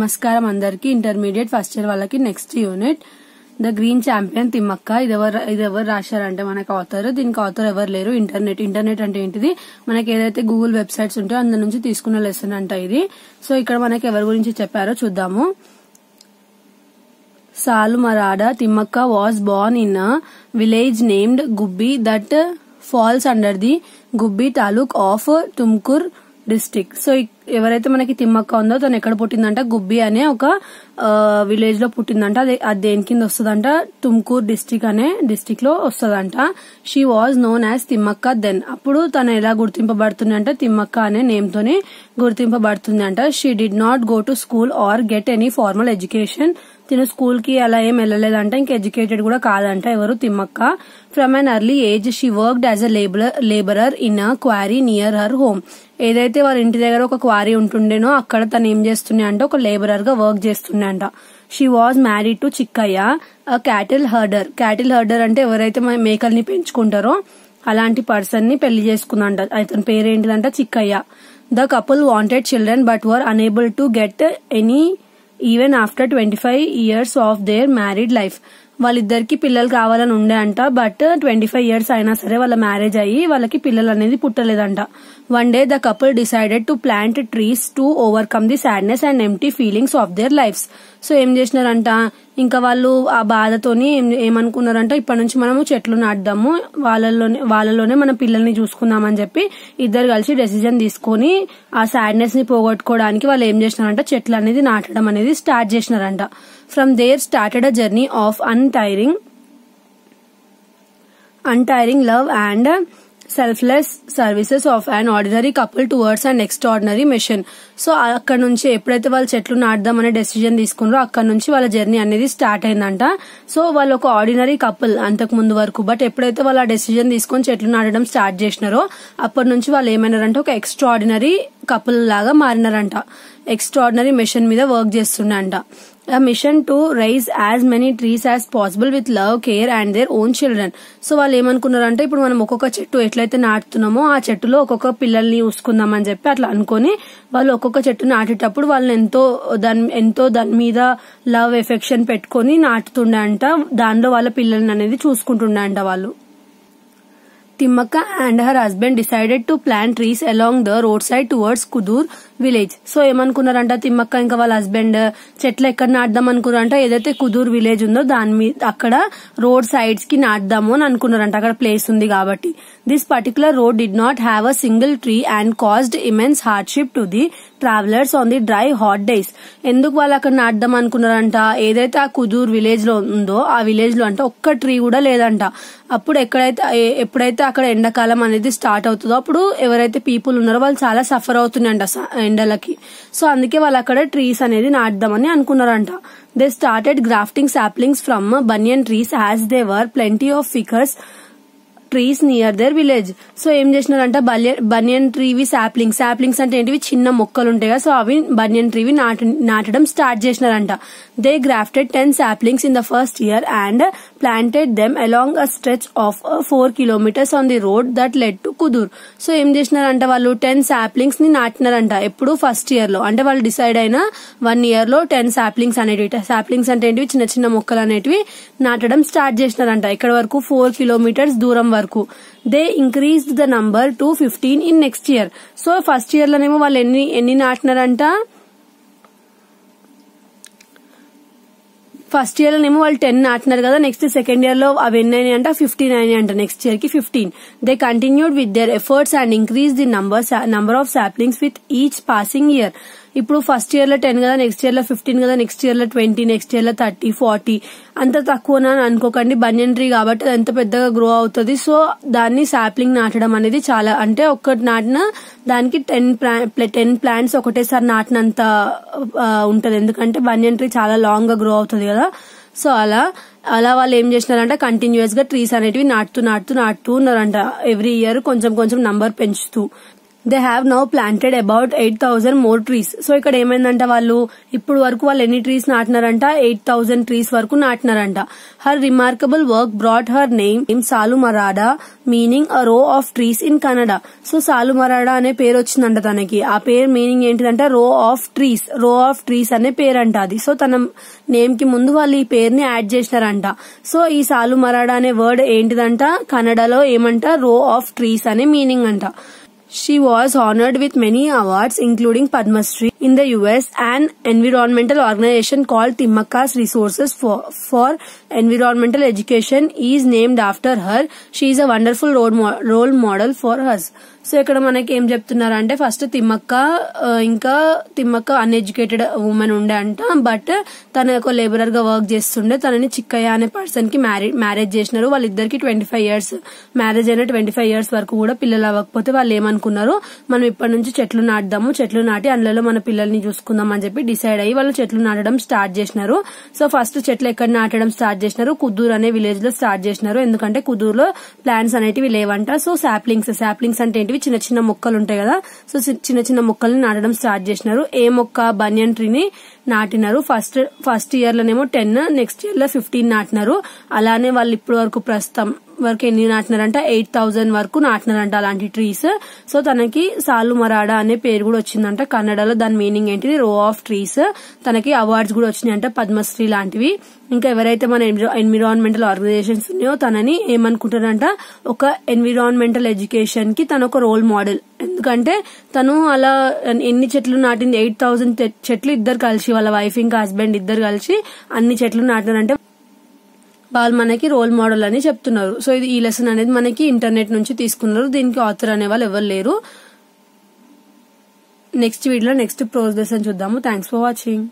నమస్కారం అందరికి. Intermediate first year వాళ్ళకి next unit the green champion Thimmakka. ఇది ఎవరు రాశారంటే మనకు ఆథర్. దీనికి ఆథర్ ఎవరు లేరు. ఇంటర్నెట్ అంటే ఏంటిది, మనకి ఏదైతే గూగుల్ వెబ్సైట్స్ ఉంటాయో అందులో నుంచి తీసుకున్న లెసన్ అంట ఇది. సో ఇక్కడ మనకి ఎవరి గురించి చెప్పారో చూద్దాము. Saalumarada Thimmakka was born in a village named Gubbi that falls under the Gubbi taluk of Tumkur district. So ఎవరైతే మనకి తిమ్మక్క ఉందో తను ఎక్కడ పుట్టిందంట, గుబ్బి అనే ఒక విలేజ్ లో పుట్టిందంట. అది దేని కింద వస్తుందంట, తుమ్కూర్ డిస్ట్రిక్ట్ అనే డిస్ట్రిక్ట్ లో వస్తుందంట. She was known as Thimmakka then. అప్పుడు తను ఎలా గుర్తింపబడుతుంది అంటే తిమ్మక్క అనే నేమ్ తోనే గుర్తింపబడుతుంది అంట. She did not go to school or get any formal education. తిను స్కూల్ కి అలా ఏం వెళ్ళలేదంట, ఇంకా ఎడ్యుకేటెడ్ కూడా కాదంట ఎవరు Thimmakka. From an early age she worked as a labourer in a quarry near her home. ఏదైతే వాళ్ళ ఇంటి దగ్గర ఒక క్వారీ ఉంటుండేనో అక్కడ తను ఏం చేస్తుండే అంటే ఒక లేబరర్ గా వర్క్ చేస్తుండే అంట. She was married to Chikkayya, a cattle herder. Cattle herder అంటే ఎవరైతే మేకల్ని పెంచుకుంటారో అలాంటి పర్సన్ ని పెళ్లి చేసుకుందంట. అతని పేరేంటిదంట Chikkayya. The couple wanted children but were unable to get any even after 25 years of their married life. వాళ్ళిద్దరికి పిల్లలు కావాలని ఉండే అంట, బట్ 25 years అయినా సరే వాళ్ళ మ్యారేజ్ అయ్యి వాళ్ళకి పిల్లలు అనేది పుట్టలేదంట. One day the couple decided to plant trees to overcome the sadness and empty feelings of their lives. So ఏం చేసినారంట, ఇంకా వాళ్ళు ఆ బాధతోని ఏమనుకున్నారంట, ఇప్పటి నుంచి మనము చెట్లు నాటుదాము, వాళ్ళలోనే మన పిల్లల్ని చూసుకుందామని చెప్పి ఇద్దరు కలిసి డెసిజన్ తీసుకుని ఆ సాడ్నెస్ ని పోగొట్టుకోవడానికి వాళ్ళు ఏం చేసినారంట, చెట్లు అనేది నాటడం అనేది స్టార్ట్ చేసినారంట. From there started a journey of untiring love and selfless services of an ordinary couple towards an extraordinary mission. So అక్కడ నుంచి ఎప్పుడైతే వాళ్ళు చెట్లు నాటుదాం అనే డెసిజన్ తీసుకున్నారో అక్కడ నుంచి వాళ్ళ జర్నీ అనేది స్టార్ట్ అయిందంట. సో వాళ్ళు ఒక ఆర్డినరీ కపుల్ అంతకు ముందు వరకు, బట్ ఎప్పుడైతే వాళ్ళు ఆ డెసిజన్ తీసుకొని చెట్లు నాటడం స్టార్ట్ చేసినారో అప్పటి నుంచి వాళ్ళు ఏమైనారంటే ఒక ఎక్స్ట్రాఆర్డినరీ కపుల్ లాగా మారినారంట. ఎక్స్ట్రాఆర్డినరీ మిషన్ మీద work చేస్తుండంట. A mission to raise as many trees as possible with love, care and their own children. So వాళ్ళు ఏమనుకున్నారంటే, ఇప్పుడు మనం ఒక్కొక్క చెట్టు ఎట్లయితే నాటుతున్నామో ఆ చెట్టులో ఒక్కొక్క పిల్లల్ని చూసుకుందాం అని చెప్పి అట్లా అనుకుని వాళ్ళు ఒక్కొక్క చెట్టు నాటేటప్పుడు వాళ్ళని ఎంతో దాని మీద లవ్ ఎఫెక్షన్ పెట్టుకుని నాటుతుండే అంట. దానిలో వాళ్ళ పిల్లల్ని అనేది చూసుకుంటుండే అంట వాళ్ళు. Thimmakka and her husband decided to plant trees along the road side towards Kudur village. So ఏమనుకున్నారంట, తిమ్మక్క ఇంకా వాళ్ళ హస్బెండ్ చెట్లు ఎక్కడ నాటుదాం అనుకున్నారంట, ఏదైతే కుదూర్ విలేజ్ ఉందో దాని మీద అక్కడ రోడ్ సైడ్స్ కి నాటుదాము అని అనుకున్నారంట, అక్కడ ప్లేస్ ఉంది కాబట్టి. This particular road did not have a single tree and caused immense hardship to the travellers on the dry hot days. ఎందుకు వాళ్ళు అక్కడ నాటుదాం అనుకున్నారంట, ఏదైతే ఆ కుదూర్ విలేజ్ లో ఉందో ఆ విలేజ్ లో అంటే ఒక్క ట్రీ కూడా లేదంట. అప్పుడు ఎప్పుడైతే అక్కడ ఎండాకాలం అనేది స్టార్ట్ అవుతుందో అప్పుడు ఎవరైతే పీపుల్ ఉన్నారో వాళ్ళు చాలా సఫర్ అవుతున్నాయంట ఎండలకి. సో అందుకే వాళ్ళు అక్కడ ట్రీస్ అనేది నాటుదామని అనుకున్నారంట. They started grafting saplings from banyan trees as they were plenty of ficus trees near their village. So ఏం చేసినారంట, బనియన్ ట్రీవి సాప్లింగ్స్ అంటే ఏంటివి, చిన్న మొక్కలు ఉంటాయి కదా, సో అవి బనియన్ ట్రీవి నాటడం స్టార్ట్ చేసినారంట. They grafted 10 saplings in the first year and planted them along a stretch of 4 kilometers on the road that led to Kudur. So ఏం చేసినారంట, వాళ్ళు 10 saplings ని నాటినారంట. ఎప్పుడు ఫస్ట్ ఇయర్ లో, అంటే వాళ్ళు డిసైడ్ అయిన 1 year లో 10 saplings అనేటివి, సాప్లింగ్స్ అంటే ఏంటివి, చిన్న చిన్న మొక్కలు అనేటివి నాటడం స్టార్ట్ చేసినారంట. ఇక్కడ వరకు 4 kilometers దూరం వరకు. They increased the number to 15 in next year. So first year లోనేమో వాళ్ళు ఎన్ని నాటినారంట, ఫస్ట్ ఇయర్ లోనేమో వాళ్ళు 10 నాటినారు కదా, నెక్స్ట్ సెకండ్ ఇయర్ లో అవి ఎన్ని అయినాయి అంట, 15 అయినాయి అంట. నెక్స్ట్ ఇయర్ కి 15. They continued with their efforts and increase the number of saplings with each passing year. ఇప్పుడు ఫస్ట్ ఇయర్ లో 10 కదా, నెక్స్ట్ ఇయర్ లో 15 కదా, నెక్స్ట్ ఇయర్ లో 20, నెక్స్ట్ ఇయర్ లో 30, 40. అంత తక్కువనా అనుకోకండి, బనియన్ ట్రీ కాబట్టి అది ఎంత పెద్దగా గ్రో అవుతుంది. సో దాన్ని సాప్లింగ్ నాటడం అనేది చాలా, అంటే ఒక్కటి నాటిన దానికి 10 ప్లాంట్స్ ఒకటేసారి నాటినంత ఉంటది, ఎందుకంటే బనియన్ ట్రీ చాలా లాంగ్ గా గ్రో అవుతుంది కదా. సో అలా వాళ్ళు ఏం చేసినారంట, కంటిన్యూస్ గా ట్రీస్ అనేటివి నాటుతూ ఉన్నారంట. ఎవ్రీ ఇయర్ కొంచెం నంబర్ పెంచుతూ. They have now planted about 8,000 more trees. So ఇక్కడ ఏమైందంట, వాళ్ళు ఇప్పుడు వరకు వాళ్ళు ఎన్ని ట్రీస్ నాటినారంట, 8,000 ట్రీస్ వరకు నాటినారంట. Her remarkable work brought her name Saalumarada, meaning a row of trees in Kannada. So Saalumarada అనే పేరు వచ్చిందంట తనకి. ఆ పేరు మీనింగ్ ఏంటిదంటే row of trees, row of trees అనే పేరంట అది. సో తన నేమ్ కి ముందు వాళ్ళు ఈ పేరుని యాడ్ చేసినారంట. సో ఈ సాలుమరాడా అనే వర్డ్ ఏంటిదంట, కన్నడలో ఏమంట, రో ఆఫ్ ట్రీస్ అనే మీనింగ్ అంట. She was honored with many awards including Padma Shri. In the US, an environmental organization called Timmakka's Resources for Environmental Education is named after her. She is a wonderful role model for us. So ఇక్కడ మనకి ఏం చెప్తున్నారంటే, first Thimmakka uneducated women ఉండే అంట. But తన ఒక labourer గా work చేస్తుండే. తనని చిక్కయ్య అనే పర్సన్ కి మ్యారేజ్ చేసినారు. వాళ్ళిద్దరికి 25 years మ్యారేజ్ అయిన 25 years వరకు కూడా పిల్లలు అవ్వకపోతే వాళ్ళు ఏమనుకున్నారు, మనం ఇప్పటి నుంచి చెట్లు నాటుదాము, చెట్లు నాటి అందులో మన పిల్లల్ని చూసుకుందాం అని చెప్పి డిసైడ్ అయ్యి వాళ్ళు చెట్లు నాటడం స్టార్ట్ చేసినారు. సో ఫస్ట్ చెట్లు ఎక్కడ నాటడం స్టార్ట్ చేసినారు, కుద్దూరు అనే విలేజ్ లో స్టార్ట్ చేసినారు. ఎందుకంటే కుద్దూరులో ప్లాంట్స్ అనేటివి లేవంట. సో సాప్లింగ్స్ అంటే చిన్న చిన్న మొక్కలు ఉంటాయి కదా, సో చిన్న చిన్న మొక్కల్ని నాటడం స్టార్ట్ చేసినారు. ఏ మొక్క, బనియన్ ట్రీని నాటినారు. ఫస్ట్ ఇయర్ లోనేమో 10, నెక్స్ట్ ఇయర్ లో 15 నాటినారు. అలానే వాళ్ళు ఇప్పటి వరకు ప్రస్తుతం వరకు ఎన్ని నాటినారంట, 8,000 వరకు నాటినారంట అలాంటి ట్రీస్. సో తనకి సాలుమరాడా అనే పేరు కూడా వచ్చిందంట కన్నడలో. దాని మీనింగ్ ఏంటిది, రో ఆఫ్ ట్రీస్. తనకి అవార్డ్స్ కూడా వచ్చినాయంట, పద్మశ్రీ లాంటివి. ఇంకా ఎవరైతే మన ఎన్విరాన్మెంటల్ ఆర్గనైజేషన్స్ ఉన్నాయో తనని ఏమనుకుంటారంట, ఒక ఎన్విరాన్మెంటల్ ఎడ్యుకేషన్ కి తను ఒక రోల్ మోడల్. ఎందుకంటే తను అలా ఎన్ని చెట్లు నాటింది, 8,000 చెట్లు ఇద్దరు కలిసి, వాళ్ళ వైఫ్ ఇంకా హస్బెండ్ ఇద్దరు కలిసి అన్ని చెట్లు నాటినారంటే వాళ్ళు మనకి రోల్ మోడల్ అని చెప్తున్నారు. సో ఈ లెసన్ అనేది మనకి ఇంటర్నెట్ నుంచి తీసుకున్నారు. దీనికి ఆథర్ అనే వాళ్ళు ఎవరు లేరు. నెక్స్ట్ వీడియోలో నెక్స్ట్ ప్రోజ్ లెసన్ చూద్దాము. Thanks for watching.